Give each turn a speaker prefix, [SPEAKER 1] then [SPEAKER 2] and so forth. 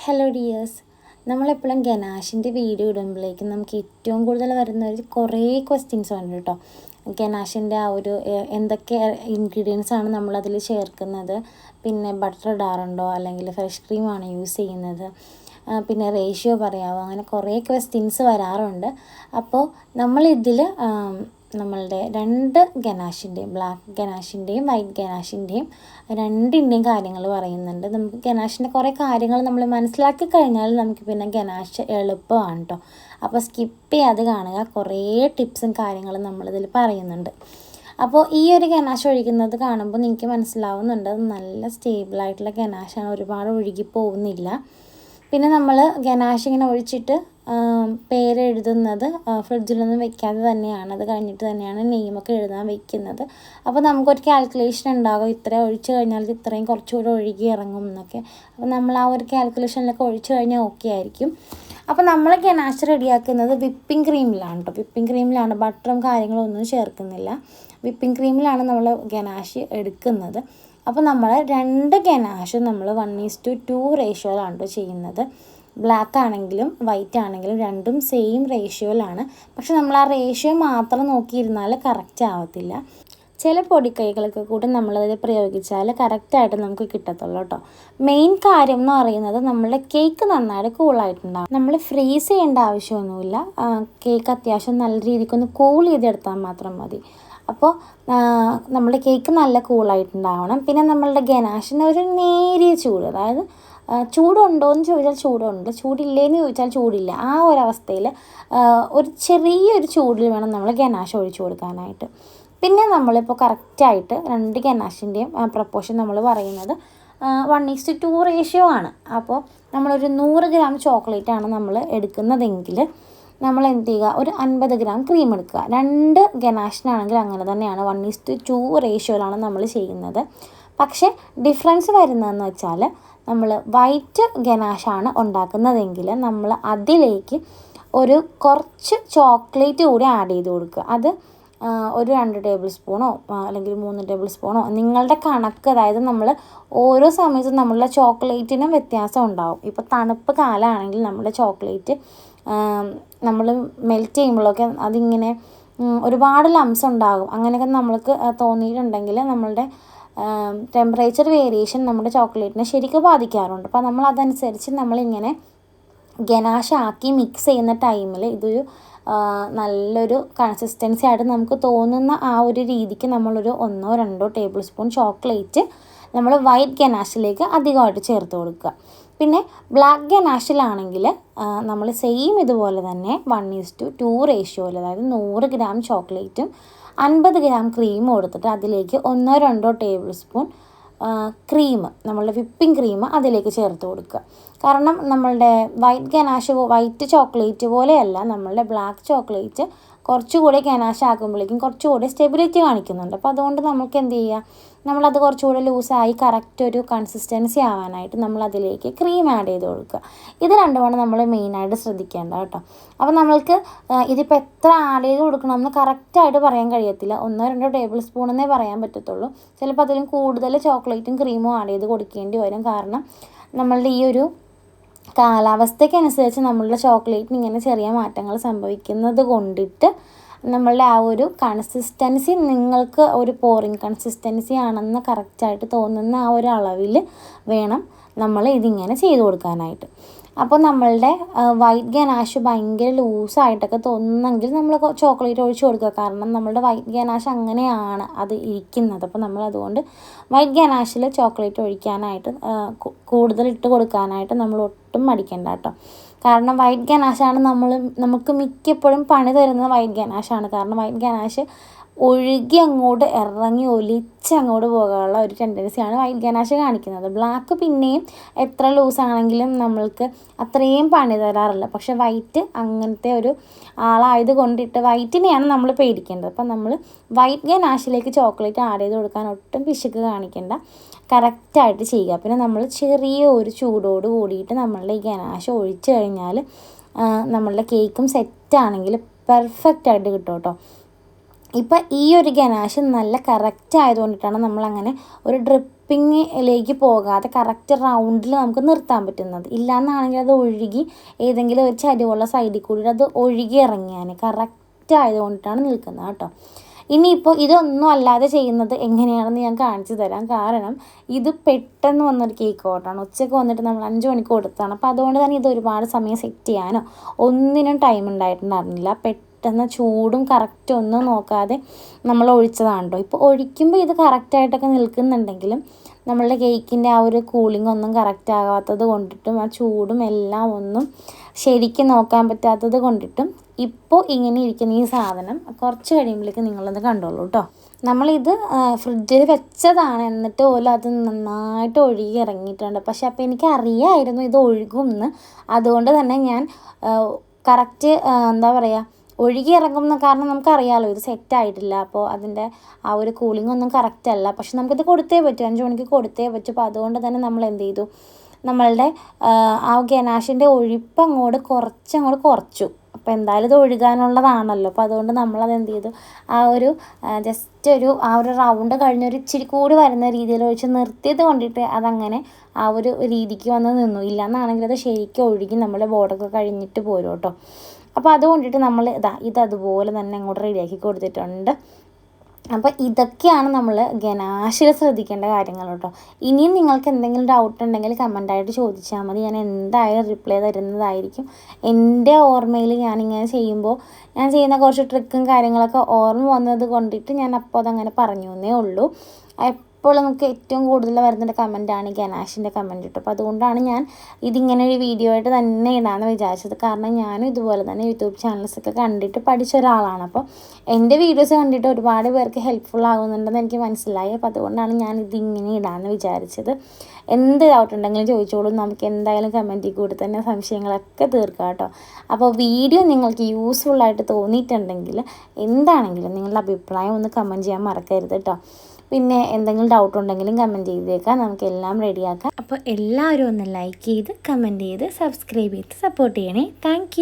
[SPEAKER 1] Hello dears, നമ്മളെപ്പോഴും ഗനാഷിൻ്റെ video ഇടുമ്പോഴേക്കും നമുക്ക് ഏറ്റവും കൂടുതൽ വരുന്ന ഒരു കുറേ ക്വസ്റ്റ്യൻസ് ഉണ്ട് കേട്ടോ. ഗനാഷിൻ്റെ ആ ഒരു എന്തൊക്കെ ഇൻഗ്രീഡിയൻസ് ആണ് നമ്മളതിൽ ചേർക്കുന്നത്, പിന്നെ ബട്ടർ ഇടാറുണ്ടോ അല്ലെങ്കിൽ ഫ്രഷ് ക്രീമാണ് യൂസ് ചെയ്യുന്നത്, പിന്നെ റേഷ്യോ പറയാമോ, അങ്ങനെ കുറേ ക്വസ്റ്റ്യൻസ് വരാറുണ്ട്. അപ്പോൾ നമ്മളിതിൽ നമ്മളുടെ രണ്ട് ഗനാഷിൻ്റെയും ബ്ലാക്ക് ഗനാഷിൻ്റെയും വൈറ്റ് ഗനാഷിൻ്റെയും രണ്ടിൻ്റെയും കാര്യങ്ങൾ പറയുന്നുണ്ട്. നമുക്ക് ഗനാഷിൻ്റെ കുറേ കാര്യങ്ങൾ നമ്മൾ മനസ്സിലാക്കി കഴിഞ്ഞാൽ നമുക്ക് പിന്നെ ഗനാഷ് എളുപ്പമാണ് കേട്ടോ. അപ്പോൾ സ്കിപ്പ് ചെയ്യാതെ കാണുക, കുറേ ടിപ്സും കാര്യങ്ങളും നമ്മളിതിൽ പറയുന്നുണ്ട്. അപ്പോൾ ഈ ഒരു ഗനാഷ് ഒഴിക്കുന്നത് കാണുമ്പോൾ നിങ്ങൾക്ക് മനസ്സിലാവുന്നുണ്ട് നല്ല സ്റ്റേബിളായിട്ടുള്ള ഗനാഷാണ്, ഒരുപാട് ഒഴുകി പോകുന്നില്ല. പിന്നെ നമ്മൾ ഗനാഷ് ഇങ്ങനെ ഒഴിച്ചിട്ട് പേരെഴുതുന്നത് ഫ്രിഡ്ജിലൊന്നും വെക്കാതെ തന്നെയാണ്, അത് കഴിഞ്ഞിട്ട് തന്നെയാണ് നെയിമൊക്കെ എഴുതാൻ വെക്കുന്നത്. അപ്പോൾ നമുക്കൊരു കാൽക്കുലേഷൻ ഉണ്ടാകും, ഇത്ര ഒഴിച്ച് കഴിഞ്ഞാൽ ഇത്രയും കുറച്ചുകൂടെ ഒഴുകി ഇറങ്ങും എന്നൊക്കെ. അപ്പോൾ നമ്മൾ ആ ഒരു കാൽക്കുലേഷനിലൊക്കെ ഒഴിച്ച് കഴിഞ്ഞാൽ ഓക്കെ ആയിരിക്കും. അപ്പോൾ നമ്മൾ ഗനാഷ് റെഡിയാക്കുന്നത് വിപ്പിംഗ് ക്രീമിലാണ് കേട്ടോ. വിപ്പിംഗ് ക്രീമിലാണ്, ബട്ടറും കാര്യങ്ങളും ഒന്നും ചേർക്കുന്നില്ല. വിപ്പിംഗ് ക്രീമിലാണ് നമ്മൾ ഗനാഷ് എടുക്കുന്നത്. അപ്പോൾ നമ്മൾ രണ്ട് ഗനാഷും നമ്മൾ 1:2 റേഷ്യോയിലാണ് ചെയ്യുന്നത്. ബ്ലാക്ക് ആണെങ്കിലും വൈറ്റ് ആണെങ്കിലും രണ്ടും സെയിം റേഷ്യോയിലാണ്. പക്ഷെ നമ്മൾ ആ റേഷ്യോ മാത്രം നോക്കിയിരുന്നാൽ കറക്റ്റ് ആവത്തില്ല. ചില പൊടിക്കൈകളൊക്കെ കൂടി നമ്മളത് പ്രയോഗിച്ചാൽ കറക്റ്റായിട്ട് നമുക്ക് കിട്ടത്തുള്ളൂ കേട്ടോ. മെയിൻ കാര്യം എന്ന് പറയുന്നത് നമ്മളുടെ കേക്ക് നന്നായിട്ട് കൂളായിട്ടുണ്ടാകും. നമ്മൾ ഫ്രീസ് ചെയ്യേണ്ട ആവശ്യമൊന്നുമില്ല. കേക്ക് അത്യാവശ്യം നല്ല രീതിക്കൊന്ന് കൂൾ ചെയ്തെടുത്താൽ മാത്രം മതി. അപ്പോൾ നമ്മുടെ കേക്ക് നല്ല കൂളായിട്ടുണ്ടാവണം. പിന്നെ നമ്മളുടെ ഗനാഷിന് ഒരു നേരിയ ചൂട്, അതായത് ചൂടുണ്ടോ എന്ന് ചോദിച്ചാൽ ചൂടുണ്ട്, ചൂടില്ലേന്ന് ചോദിച്ചാൽ ചൂടില്ല. ആ ഒരവസ്ഥയിൽ ഒരു ചെറിയൊരു ചൂടിൽ വേണം നമ്മൾ ഗനാഷ് ഒഴിച്ചു കൊടുക്കാനായിട്ട്. പിന്നെ നമ്മളിപ്പോൾ കറക്റ്റായിട്ട് രണ്ട് ഗനാഷിൻ്റെയും പ്രപ്പോർഷൻ നമ്മൾ പറയുന്നത് 1:2 റേഷ്യോ ആണ്. അപ്പോൾ നമ്മളൊരു 100 ഗ്രാം ചോക്ലേറ്റാണ് നമ്മൾ എടുക്കുന്നതെങ്കിൽ നമ്മൾ എന്ത് ചെയ്യുക, ഒരു 50 ഗ്രാം ക്രീം എടുക്കുക. രണ്ട് ഗനാഷിനാണെങ്കിൽ അങ്ങനെ തന്നെയാണ്, 1:2 റേഷ്യോയിലാണ് നമ്മൾ ചെയ്യുന്നത്. പക്ഷേ ഡിഫറൻസ് വരുന്നതെന്ന് വെച്ചാൽ നമ്മൾ വൈറ്റ് ഗനാഷാണ് ഉണ്ടാക്കുന്നതെങ്കിൽ നമ്മൾ അതിലേക്ക് ഒരു കുറച്ച് ചോക്ലേറ്റ് കൂടി ആഡ് ചെയ്ത് കൊടുക്കുക. അത് ഒരു 2 ടേബിൾ സ്പൂണോ അല്ലെങ്കിൽ 3 ടേബിൾ സ്പൂണോ നിങ്ങളുടെ കണക്ക്. അതായത് നമ്മൾ ഓരോ സമയത്തും നമ്മളുടെ ചോക്ലേറ്റിനും വ്യത്യാസം ഉണ്ടാവും. ഇപ്പോൾ തണുപ്പ് കാലമാണെങ്കിൽ നമ്മുടെ ചോക്ലേറ്റ് നമ്മൾ മെൽറ്റ് ചെയ്യുമ്പോഴൊക്കെ അതിങ്ങനെ ഒരുപാട് ലംസ് ഉണ്ടാകും. അങ്ങനെയൊക്കെ നമ്മൾക്ക് തോന്നിയിട്ടുണ്ടെങ്കിൽ നമ്മളുടെ ടെമ്പറേച്ചർ വേരിയേഷൻ നമ്മുടെ ചോക്ലേറ്റിനെ ശരിക്കും ബാധിക്കാറുണ്ട്. അപ്പോൾ നമ്മൾ അതനുസരിച്ച് നമ്മളിങ്ങനെ ഗനാഷ് ആക്കി മിക്സ് ചെയ്യുന്ന ടൈമിൽ ഇതൊരു നല്ലൊരു കൺസിസ്റ്റൻസി ആയിട്ട് നമുക്ക് തോന്നുന്ന ആ ഒരു രീതിക്ക് നമ്മളൊരു 1-2 ടേബിൾ സ്പൂൺ ചോക്ലേറ്റ് നമ്മൾ വൈറ്റ് ഗനാഷിലേക്ക് അധികമായിട്ട് ചേർത്ത് കൊടുക്കുക. പിന്നെ ബ്ലാക്ക് ഗനാഷിലാണെങ്കിൽ നമ്മൾ സെയിം ഇതുപോലെ തന്നെ 1:2 റേഷ്യോയിൽ, അതായത് 100 ഗ്രാം ചോക്ലേറ്റും 50 ഗ്രാം ക്രീമും എടുത്തിട്ട് അതിലേക്ക് 1-2 ടേബിൾ സ്പൂൺ ക്രീം, നമ്മളുടെ വിപ്പിംഗ് ക്രീം അതിലേക്ക് ചേർത്ത് കൊടുക്കുക. കാരണം നമ്മളുടെ വൈറ്റ് ഗനാഷ് വൈറ്റ് ചോക്ലേറ്റ് പോലെയല്ല, നമ്മളുടെ ബ്ലാക്ക് ചോക്ലേറ്റ് കുറച്ചുകൂടി ഗനാഷ് ആക്കുമ്പോഴേക്കും കുറച്ചുകൂടി സ്റ്റെബിലിറ്റി കാണിക്കുന്നുണ്ട്. അപ്പോൾ അതുകൊണ്ട് നമുക്ക് എന്ത് ചെയ്യുക, നമ്മളത് കുറച്ചുകൂടി ലൂസായി കറക്റ്റ് ഒരു കൺസിസ്റ്റൻസി ആവാനായിട്ട് നമ്മളതിലേക്ക് ക്രീം ആഡ് ചെയ്ത് കൊടുക്കുക. ഇത് രണ്ടുമാണ് നമ്മൾ മെയിനായിട്ട് ശ്രദ്ധിക്കേണ്ടത് കേട്ടോ. അപ്പോൾ നമ്മൾക്ക് ഇതിപ്പോൾ എത്ര ആഡ് ചെയ്ത് കൊടുക്കണമെന്ന് കറക്റ്റായിട്ട് പറയാൻ കഴിയത്തില്ല. 1-2 ടേബിൾ സ്പൂണെന്നേ പറയാൻ പറ്റത്തുള്ളൂ. ചിലപ്പോൾ അതിലും കൂടുതൽ ചോക്ലേറ്റും ക്രീമും ആഡ് ചെയ്ത് കൊടുക്കേണ്ടി വരും. കാരണം നമ്മളുടെ ഈ ഒരു കാലാവസ്ഥയ്ക്കനുസരിച്ച് നമ്മളുടെ ചോക്ലേറ്റിന് ഇങ്ങനെ ചെറിയ മാറ്റങ്ങൾ സംഭവിക്കുന്നത് കൊണ്ടിട്ട് നമ്മളുടെ ആ ഒരു കൺസിസ്റ്റൻസി നിങ്ങൾക്ക് ഒരു പോറിങ് കൺസിസ്റ്റൻസി ആണെന്ന് കറക്റ്റായിട്ട് തോന്നുന്ന ആ ഒരു അളവിൽ വേണം നമ്മൾ ഇതിങ്ങനെ ചെയ്ത് കൊടുക്കാനായിട്ട്. അപ്പോൾ നമ്മളുടെ വൈറ്റ് ഗനാഷ് ഭയങ്കര ലൂസായിട്ടൊക്കെ തോന്നുന്നെങ്കിൽ നമ്മൾ ചോക്ലേറ്റ് ഒഴിച്ച് കൊടുക്കുക. കാരണം നമ്മളുടെ വൈറ്റ് ഗനാഷ് അങ്ങനെയാണ് അത് ഇരിക്കുന്നത്. അപ്പോൾ നമ്മളതുകൊണ്ട് വൈറ്റ് ഗനാഷിൽ ചോക്ലേറ്റ് ഒഴിക്കാനായിട്ട് കൂടുതൽ ഇട്ട് കൊടുക്കാനായിട്ട് നമ്മൾ ഒട്ടും മടിക്കണ്ട കേട്ടോ. കാരണം വൈറ്റ് ഗനാഷാണ് നമുക്ക് മിക്കപ്പോഴും പണി തരുന്നത് വൈറ്റ് ഗനാഷാണ്. കാരണം വൈറ്റ് ഗനാഷ് ഒഴുകി അങ്ങോട്ട് ഇറങ്ങി ഒലിച്ചങ്ങോട്ട് പോകാനുള്ള ഒരു ടെൻഡൻസിയാണ് വൈറ്റ് ഗനാഷ് കാണിക്കുന്നത്. ബ്ലാക്ക് പിന്നെയും എത്ര ലൂസാണെങ്കിലും നമ്മൾക്ക് അത്രയും പണി തരാറില്ല. പക്ഷെ വൈറ്റ് അങ്ങനത്തെ ഒരു ആളായത് കൊണ്ടിട്ട് വൈറ്റിനെയാണ് നമ്മൾ പേടിക്കേണ്ടത്. അപ്പം നമ്മൾ വൈറ്റ് ഗനാഷിലേക്ക് ചോക്ലേറ്റ് ആഡ് ചെയ്ത് കൊടുക്കാൻ ഒട്ടും പിശുക്ക് കാണിക്കേണ്ട, കറക്റ്റായിട്ട് ചെയ്യുക. പിന്നെ നമ്മൾ ചെറിയ ഒരു ചൂടോട് കൂടിയിട്ട് നമ്മളുടെ ഈ ഗനാഷ് ഒഴിച്ച് കഴിഞ്ഞാൽ നമ്മളുടെ കേക്കും സെറ്റാണെങ്കിൽ പെർഫെക്റ്റായിട്ട് കിട്ടും കേട്ടോ. ഇപ്പം ഈ ഒരു ഗനാഷ് നല്ല കറക്റ്റ് ആയതുകൊണ്ടിട്ടാണ് നമ്മളങ്ങനെ ഒരു ഡ്രിപ്പ് ഡിപ്പിങ്ങിലേക്ക് പോകാതെ കറക്റ്റ് റൗണ്ടിൽ നമുക്ക് നിർത്താൻ പറ്റുന്നത്. ഇല്ലയെന്നാണെങ്കിൽ അത് ഒഴുകി ഏതെങ്കിലും ഒരു ചരിവുള്ള സൈഡിൽ കൂടി അത് ഒഴുകി ഇറങ്ങിയാൽ കറക്റ്റ് ആയതുകൊണ്ടിട്ടാണ് നിൽക്കുന്നത് കേട്ടോ. ഇനിയിപ്പോൾ ഇതൊന്നും അല്ലാതെ ചെയ്യുന്നത് എങ്ങനെയാണെന്ന് ഞാൻ കാണിച്ചു തരാം. കാരണം ഇത് പെട്ടെന്ന് വന്നൊരു കേക്ക് ഓർഡറാണ്. ഉച്ചയ്ക്ക് വന്നിട്ട് നമ്മൾ 5 മണിക്ക് കൊടുത്തതാണ്. അപ്പോൾ അതുകൊണ്ട് തന്നെ ഇത് ഒരുപാട് സമയം സെറ്റ് ചെയ്യാനോ ഒന്നിനും ടൈം ഉണ്ടായിട്ടുണ്ടായിരുന്നില്ല. പെട്ടെന്ന് ചൂടും കറക്റ്റ് ഒന്നും നോക്കാതെ നമ്മൾ ഒഴിച്ചതാണ് കേട്ടോ. ഇപ്പോൾ ഒഴിക്കുമ്പോൾ ഇത് കറക്റ്റായിട്ടൊക്കെ നിൽക്കുന്നുണ്ടെങ്കിലും നമ്മളുടെ കേക്കിൻ്റെ ആ ഒരു കൂളിംഗ് ഒന്നും കറക്റ്റ് ആകാത്തത് കൊണ്ടിട്ടും ആ ചൂടും എല്ലാം ഒന്നും ശരിക്കും നോക്കാൻ പറ്റാത്തത് കൊണ്ടിട്ടും ഇപ്പോൾ ഇങ്ങനെ ഇരിക്കുന്ന ഈ സാധനം കുറച്ച് കഴിയുമ്പോഴേക്ക് നിങ്ങളൊന്ന് കണ്ടോളൂ കേട്ടോ. നമ്മളിത് ഫ്രിഡ്ജിൽ വെച്ചതാണ്, എന്നിട്ട് പോലും അത് നന്നായിട്ട് ഒഴുകി ഇറങ്ങിയിട്ടുണ്ട്. പക്ഷെ അപ്പോൾ എനിക്ക് അറിയാമായിരുന്നു ഇത് ഒഴുകുമെന്ന്. അതുകൊണ്ട് തന്നെ ഞാൻ കറക്റ്റ് എന്താ പറയുക, ഒഴുകി ഇറങ്ങുന്ന കാരണം നമുക്കറിയാമല്ലോ ഇത് സെറ്റായിട്ടില്ല. അപ്പോൾ അതിൻ്റെ ആ ഒരു കൂളിംഗ് ഒന്നും കറക്റ്റ് അല്ല. പക്ഷെ നമുക്കിത് കൊടുത്തേ പറ്റൂ, 5 മണിക്ക് കൊടുത്തേ പറ്റൂ. അപ്പോൾ അതുകൊണ്ട് തന്നെ നമ്മൾ എന്ത് ചെയ്തു, നമ്മളുടെ ആ ഗനാഷിൻ്റെ ഒഴിപ്പ് അങ്ങോട്ട് കുറച്ചു. അപ്പോൾ എന്തായാലും ഇത് ഒഴുകാനുള്ളതാണല്ലോ. അപ്പോൾ അതുകൊണ്ട് നമ്മളത് എന്ത് ചെയ്തു, ആ ഒരു ജസ്റ്റ് ആ ഒരു റൗണ്ട് കഴിഞ്ഞൊരു ഇച്ചിരി കൂടി വരുന്ന രീതിയിൽ ഒഴിച്ച് നിർത്തിയത് കൊണ്ടിട്ട് അതങ്ങനെ ആ ഒരു രീതിക്ക് വന്ന് നിന്നു. ഇല്ലയെന്നാണെങ്കിൽ അത് ശരിക്കും ഒഴുകി നമ്മുടെ ബോർഡൊക്കെ കഴിഞ്ഞിട്ട് പോരും കേട്ടോ. അപ്പോൾ അതുകൊണ്ടിട്ട് നമ്മൾ ഇതതുപോലെ തന്നെ അങ്ങോട്ട് റെഡിയാക്കി കൊടുത്തിട്ടുണ്ട്. അപ്പോൾ ഇതൊക്കെയാണ് നമ്മൾ ഗനാഷിൽ ശ്രദ്ധിക്കേണ്ട കാര്യങ്ങൾ കേട്ടോ. ഇനിയും നിങ്ങൾക്ക് എന്തെങ്കിലും ഡൗട്ട് ഉണ്ടെങ്കിൽ കമൻറ്റായിട്ട് ചോദിച്ചാൽ മതി. ഞാൻ എന്തായാലും റിപ്ലൈ തരുന്നതായിരിക്കും. എൻ്റെ ഓർമ്മയിൽ ഞാനിങ്ങനെ ചെയ്യുമ്പോൾ ഞാൻ ചെയ്യുന്ന കുറച്ച് ട്രിക്കും കാര്യങ്ങളൊക്കെ ഓർമ്മ വന്നത് കൊണ്ടിട്ട് ഞാൻ അപ്പോൾ അതങ്ങനെ പറഞ്ഞു എന്നേ ഉള്ളൂ. ഇപ്പോൾ നമുക്ക് ഏറ്റവും കൂടുതൽ വരുന്നൊരു കമൻറ്റാണ് ഗനാഷിൻ്റെ കമൻറ്റ് കേട്ടോ. അപ്പോൾ അതുകൊണ്ടാണ് ഞാൻ ഇതിങ്ങനെ ഒരു വീഡിയോ ആയിട്ട് തന്നെ ഇടാമെന്ന് വിചാരിച്ചത്. കാരണം ഞാനും ഇതുപോലെ തന്നെ യൂട്യൂബ് ചാനൽസൊക്കെ കണ്ടിട്ട് പഠിച്ച ഒരാളാണ്. അപ്പോൾ എൻ്റെ വീഡിയോസ് കണ്ടിട്ട് ഒരുപാട് പേർക്ക് ഹെൽപ്ഫുൾ ആകുന്നുണ്ടെന്ന് എനിക്ക് മനസ്സിലായി. അപ്പോൾ അതുകൊണ്ടാണ് ഞാൻ ഇതിങ്ങനെ ഇടാമെന്ന് വിചാരിച്ചത്. എന്ത് ഡൗട്ട് ഉണ്ടെങ്കിലും ചോദിച്ചോളൂ. നമുക്ക് എന്തായാലും കമൻറ്റിൽ കൂടി തന്നെ സംശയങ്ങളൊക്കെ തീർക്കാം കേട്ടോ. അപ്പോൾ വീഡിയോ നിങ്ങൾക്ക് യൂസ്ഫുള്ളായിട്ട് തോന്നിയിട്ടുണ്ടെങ്കിൽ എന്താണെങ്കിലും നിങ്ങളുടെ അഭിപ്രായം ഒന്ന് കമൻറ്റ് ചെയ്യാൻ മറക്കരുത് കേട്ടോ. പിന്നെ എന്തെങ്കിലും ഡൗട്ട് ഉണ്ടെങ്കിലും കമൻറ്റ് ചെയ്തേക്കാം, നമുക്കെല്ലാം റെഡിയാക്കാം. അപ്പോൾ എല്ലാവരും ഒന്ന് ലൈക്ക് ചെയ്ത് കമൻറ്റ് ചെയ്ത് സബ്സ്ക്രൈബ് ചെയ്ത് സപ്പോർട്ട് ചെയ്യണേ. താങ്ക്